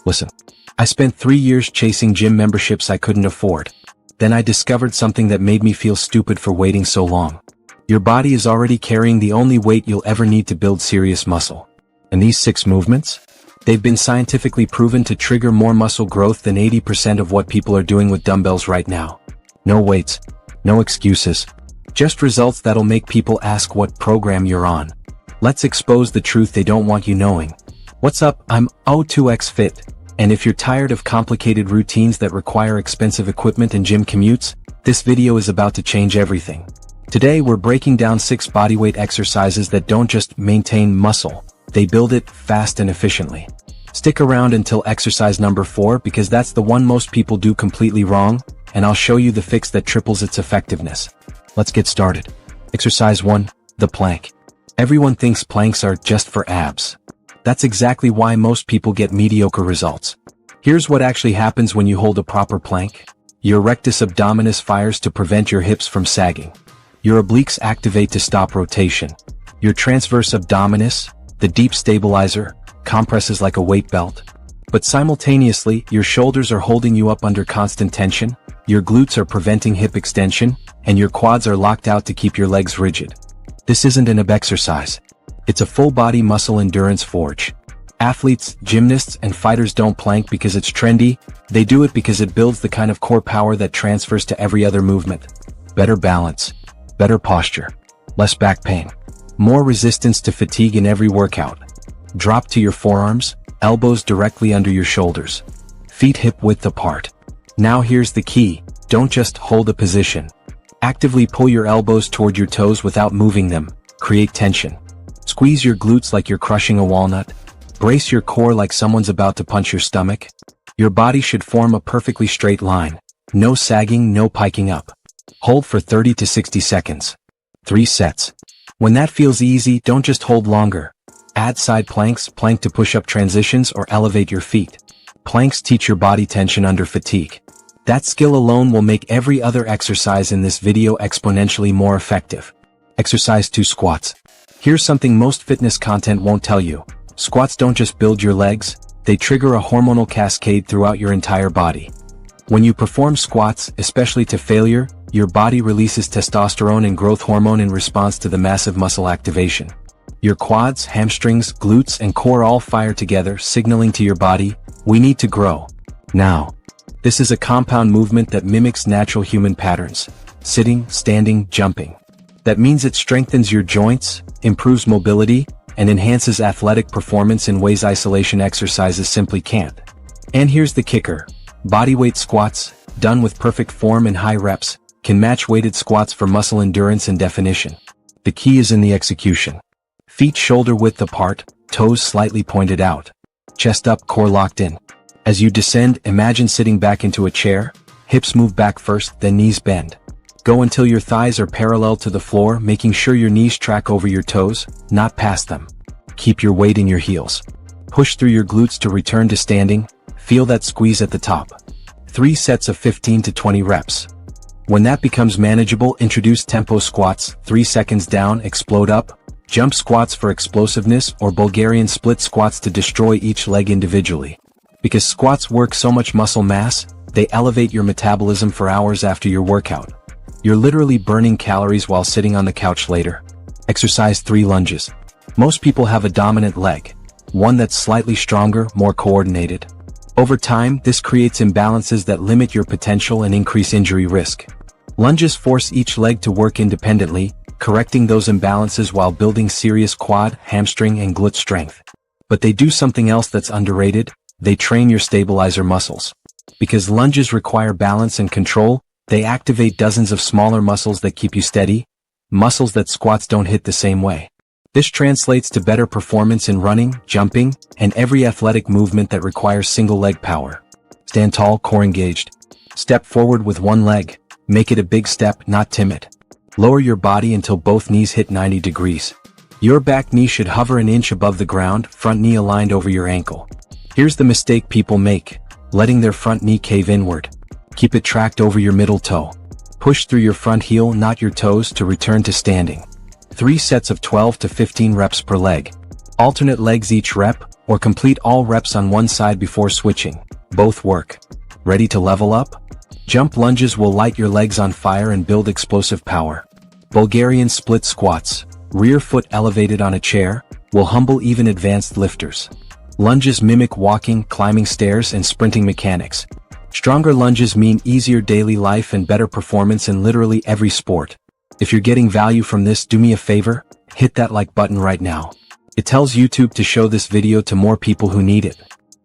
Listen, I spent 3 years chasing gym memberships I couldn't afford. Then I discovered something that made me feel stupid for waiting so long. Your body is already carrying the only weight you'll ever need to build serious muscle. And these 6 movements? They've been scientifically proven to trigger more muscle growth than 80% of what people are doing with dumbbells right now. No weights, no excuses. Just results that'll make people ask what program you're on. Let's expose the truth they don't want you knowing. What's up? I'm O2X Fit. And if you're tired of complicated routines that require expensive equipment and gym commutes, this video is about to change everything. Today we're breaking down 6 bodyweight exercises that don't just maintain muscle, they build it fast and efficiently. Stick around until exercise number 4 because that's the one most people do completely wrong, and I'll show you the fix that triples its effectiveness. Let's get started. Exercise 1, the plank. Everyone thinks planks are just for abs. That's exactly why most people get mediocre results. Here's what actually happens when you hold a proper plank. Your rectus abdominis fires to prevent your hips from sagging. Your obliques activate to stop rotation. Your transverse abdominis, the deep stabilizer, compresses like a weight belt. But simultaneously, your shoulders are holding you up under constant tension, your glutes are preventing hip extension, and your quads are locked out to keep your legs rigid. This isn't an ab exercise. It's a full-body muscle endurance forge. Athletes, gymnasts, and fighters don't plank because it's trendy, they do it because it builds the kind of core power that transfers to every other movement. Better balance, better posture, less back pain, more resistance to fatigue in every workout. Drop to your forearms, elbows directly under your shoulders. Feet hip-width apart. Now here's the key, don't just hold a position. Actively pull your elbows toward your toes without moving them, create tension. Squeeze your glutes like you're crushing a walnut. Brace your core like someone's about to punch your stomach. Your body should form a perfectly straight line. No sagging, no piking up. Hold for 30 to 60 seconds. 3 sets. When that feels easy, don't just hold longer. Add side planks, plank to push-up transitions, or elevate your feet. Planks teach your body tension under fatigue. That skill alone will make every other exercise in this video exponentially more effective. Exercise 2, squats. Here's something most fitness content won't tell you. Squats don't just build your legs, they trigger a hormonal cascade throughout your entire body. When you perform squats, especially to failure, your body releases testosterone and growth hormone in response to the massive muscle activation. Your quads, hamstrings, glutes, and core all fire together, signaling to your body, we need to grow. Now. This is a compound movement that mimics natural human patterns. Sitting, standing, jumping. That means it strengthens your joints, improves mobility, and enhances athletic performance in ways isolation exercises simply can't. And here's the kicker. Bodyweight squats, done with perfect form and high reps, can match weighted squats for muscle endurance and definition. The key is in the execution. Feet shoulder width apart, toes slightly pointed out. Chest up, core locked in. As you descend, imagine sitting back into a chair. Hips move back first, then knees bend. Go until your thighs are parallel to the floor, making sure your knees track over your toes, not past them. Keep your weight in your heels. Push through your glutes to return to standing. Feel that squeeze at the top. 3 sets of 15 to 20 reps. When that becomes manageable, introduce tempo squats, 3 seconds down, explode up. Jump squats for explosiveness, or Bulgarian split squats to destroy each leg individually. Because squats work so much muscle mass, they elevate your metabolism for hours after your workout. You're literally burning calories while sitting on the couch later. Exercise 3, lunges. Most people have a dominant leg. One that's slightly stronger, more coordinated. Over time, this creates imbalances that limit your potential and increase injury risk. Lunges force each leg to work independently, correcting those imbalances while building serious quad, hamstring, and glute strength. But they do something else that's underrated. They train your stabilizer muscles. Because lunges require balance and control, they activate dozens of smaller muscles that keep you steady, muscles that squats don't hit the same way. This translates to better performance in running, jumping, and every athletic movement that requires single leg power. Stand tall, core engaged. Step forward with one leg. Make it a big step, not timid. Lower your body until both knees hit 90 degrees. Your back knee should hover an inch above the ground, front knee aligned over your ankle. Here's the mistake people make, letting their front knee cave inward. Keep it tracked over your middle toe. Push through your front heel, not your toes, to return to standing. 3 sets of 12 to 15 reps per leg. Alternate legs each rep, Or complete all reps on one side before switching. Both work. Ready to level up? Jump lunges will light your legs on fire and build explosive power. Bulgarian split squats, rear foot elevated on a chair, will humble even advanced lifters. Lunges mimic walking, climbing stairs, and sprinting mechanics. Stronger lunges mean easier daily life and better performance in literally every sport. If you're getting value from this, do me a favor, hit that like button right now. It tells YouTube to show this video to more people who need it.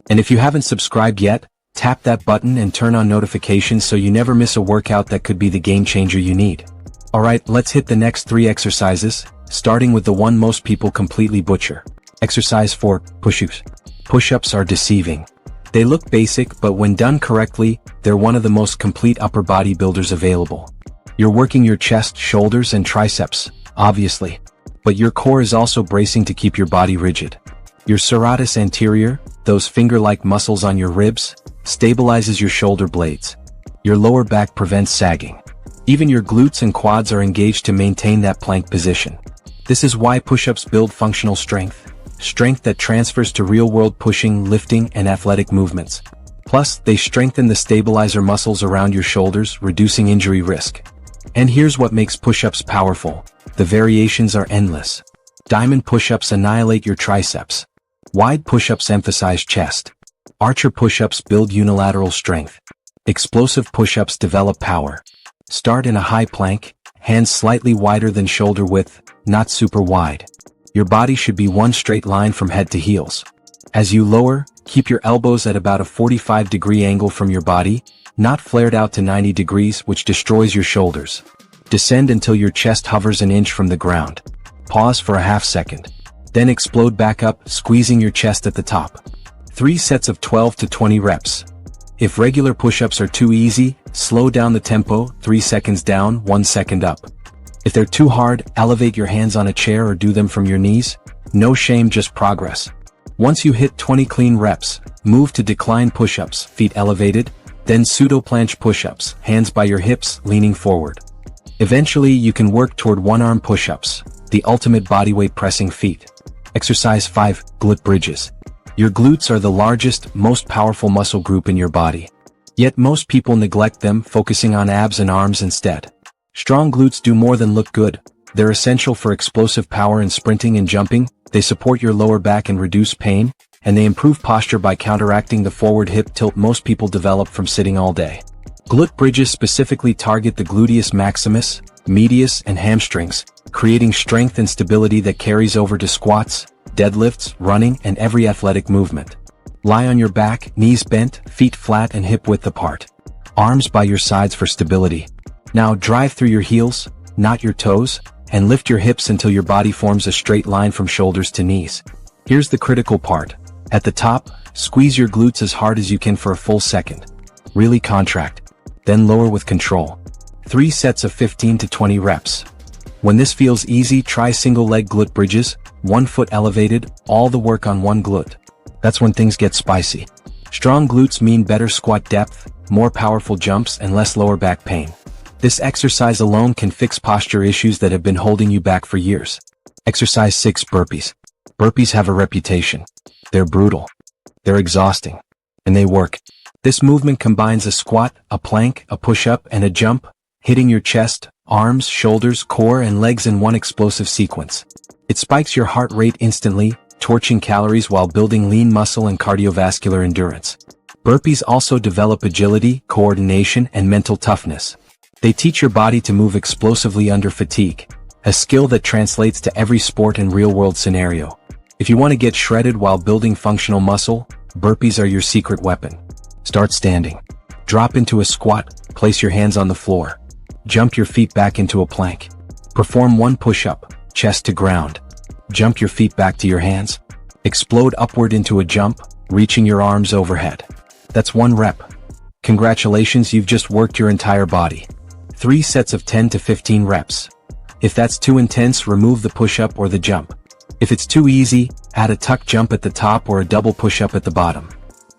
And if you haven't subscribed yet, tap that button and turn on notifications so you never miss a workout that could be the game changer you need. Alright, let's hit the next 3 exercises, starting with the one most people completely butcher. Exercise 4, push-ups. Push-ups are deceiving. They look basic, but when done correctly, they're one of the most complete upper body builders available. You're working your chest, shoulders, and triceps, obviously. But your core is also bracing to keep your body rigid. Your serratus anterior, those finger-like muscles on your ribs, stabilizes your shoulder blades. Your lower back prevents sagging. Even your glutes and quads are engaged to maintain that plank position. This is why push-ups build functional strength. Strength that transfers to real-world pushing, lifting, and athletic movements. Plus, they strengthen the stabilizer muscles around your shoulders, reducing injury risk. And here's what makes push-ups powerful. The variations are endless. Diamond push-ups annihilate your triceps. Wide push-ups emphasize chest. Archer push-ups build unilateral strength. Explosive push-ups develop power. Start in a high plank, hands slightly wider than shoulder width, not super wide. Your body should be one straight line from head to heels. As you lower, keep your elbows at about a 45-degree angle from your body, not flared out to 90 degrees, which destroys your shoulders. Descend until your chest hovers an inch from the ground. Pause for a half second. Then explode back up, squeezing your chest at the top. 3 sets of 12 to 20 reps. If regular push-ups are too easy, slow down the tempo, 3 seconds down, 1 second up. If they're too hard, elevate your hands on a chair or do them from your knees. No shame, just progress. Once you hit 20 clean reps, move to decline push-ups, feet elevated, then pseudo-planche push-ups, hands by your hips, leaning forward. Eventually, you can work toward one-arm push-ups, the ultimate bodyweight pressing feat. Exercise 5, glute bridges. Your glutes are the largest, most powerful muscle group in your body. Yet most people neglect them, focusing on abs and arms instead. Strong glutes do more than look good. They're essential for explosive power in sprinting and jumping, they support your lower back and reduce pain, and they improve posture by counteracting the forward hip tilt most people develop from sitting all day. Glute bridges specifically target the gluteus maximus, medius, and hamstrings, creating strength and stability that carries over to squats, deadlifts, running, and every athletic movement. Lie on your back, knees bent, feet flat and hip width apart. Arms by your sides for stability. Now drive through your heels, not your toes, and lift your hips until your body forms a straight line from shoulders to knees. Here's the critical part. At the top, squeeze your glutes as hard as you can for a full second. Really contract. Then lower with control. 3 sets of 15 to 20 reps. When this feels easy, try single leg glute bridges, 1 foot elevated, all the work on one glute. That's when things get spicy. Strong glutes mean better squat depth, more powerful jumps, and less lower back pain. This exercise alone can fix posture issues that have been holding you back for years. Exercise 6, burpees. Burpees have a reputation. They're brutal. They're exhausting. And they work. This movement combines a squat, a plank, a push-up, and a jump, hitting your chest, arms, shoulders, core, and legs in one explosive sequence. It spikes your heart rate instantly, torching calories while building lean muscle and cardiovascular endurance. Burpees also develop agility, coordination, and mental toughness. They teach your body to move explosively under fatigue, a skill that translates to every sport and real-world scenario. If you want to get shredded while building functional muscle, burpees are your secret weapon. Start standing. Drop into a squat, place your hands on the floor. Jump your feet back into a plank. Perform 1 push-up, chest to ground. Jump your feet back to your hands. Explode upward into a jump, reaching your arms overhead. That's 1 rep. Congratulations, you've just worked your entire body. 3 sets of 10 to 15 reps. If that's too intense, remove the push-up or the jump. If it's too easy, add a tuck jump at the top or a double push-up at the bottom.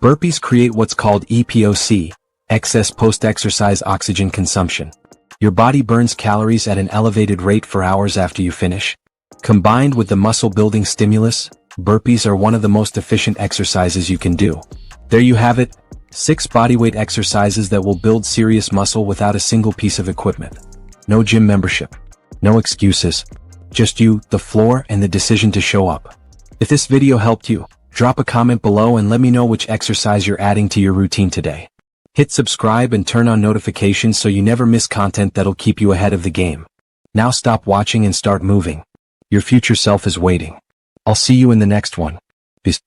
Burpees create what's called EPOC, excess post-exercise oxygen consumption. Your body burns calories at an elevated rate for hours after you finish. Combined with the muscle-building stimulus, Burpees are one of the most efficient exercises you can do. There you have it, 6 bodyweight exercises that will build serious muscle without a single piece of equipment. No gym membership. No excuses. Just you, the floor, and the decision to show up. If this video helped you, drop a comment below and let me know which exercise you're adding to your routine today. Hit subscribe and turn on notifications so you never miss content that'll keep you ahead of the game. Now stop watching and start moving. Your future self is waiting. I'll see you in the next one. Peace.